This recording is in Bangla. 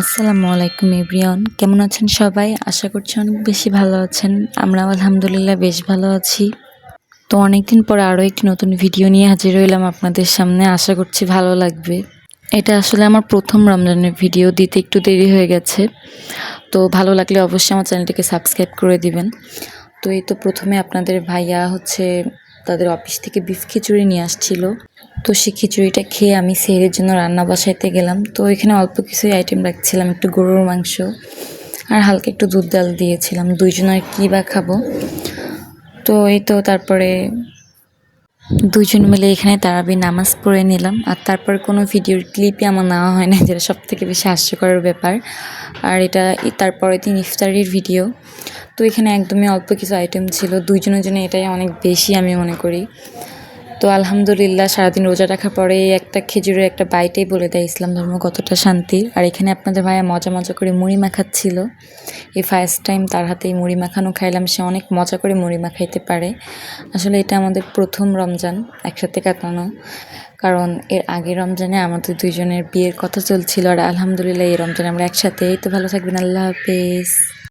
আসসালামু আলাইকুম এভরিওয়ান, কেমন আছেন সবাই? আশা করছি অনেক বেশি ভালো আছেন। আমরাও আলহামদুলিল্লাহ বেশ ভালো আছি। তো অনেকদিন পর আরও একটি নতুন ভিডিও নিয়ে হাজির হইলাম আপনাদের সামনে। আশা করছি ভালো লাগবে। এটা আসলে আমার প্রথম রমজানের ভিডিও, দিতে একটু দেরি হয়ে গেছে। তো ভালো লাগলে অবশ্যই আমার চ্যানেলটিকে সাবস্ক্রাইব করে দিবেন। তো এই তো প্রথমে আপনাদের ভাইয়া তাদের অফিস থেকে বিফ খিচুড়ি নিয়ে আসছিল। তো সেই খিচুড়িটা খেয়ে আমি সেহরির জন্য রান্না বসাইতে গেলাম। তো এখানে অল্প কিছুই আইটেম রাখছিলাম, একটু গরুর মাংস আর হালকা একটু দুধ ডাল দিয়েছিলাম। দুইজন আর কী বা খাবো। তো এই তো তারপরে দুইজন মিলে এখানে তারাবি নামাজ পড়ে নিলাম। আর তারপর কোনো ভিডিওর ক্লিপই আমার নেওয়া হয় না, যেটা সব থেকে বেশি হাস্যকর ব্যাপার। আর এটা তারপরের দিন ইফতারির ভিডিও। তো এখানে একদমই অল্প কিছু আইটেম ছিল, দুইজনের জন্য এটাই অনেক বেশি আমি মনে করি। তো আলহামদুলিল্লাহ সারাদিন রোজা রাখার পরে একটা খেজুরের একটা বাইটেই বলে দেয় ইসলাম ধর্ম কতটা শান্তির। আর এখানে আপনাদের ভাইয়া মজা মজা করে মুড়ি মাখাচ্ছিল। এই ফার্স্ট টাইম তার হাতে এই মুড়ি মাখানো খাইলাম। সে অনেক মজা করে মুড়ি মাখাইতে পারে। আসলে এটা আমাদের প্রথম রমজান একসাথে কাটানো, কারণ এর আগের রমজানে আমাদের দুইজনের বিয়ের কথা চলছিল। আর আলহামদুলিল্লাহ এই রমজানে আমরা একসাথে। এই তো ভালো থাকবেন, আল্লাহ হাফেজ।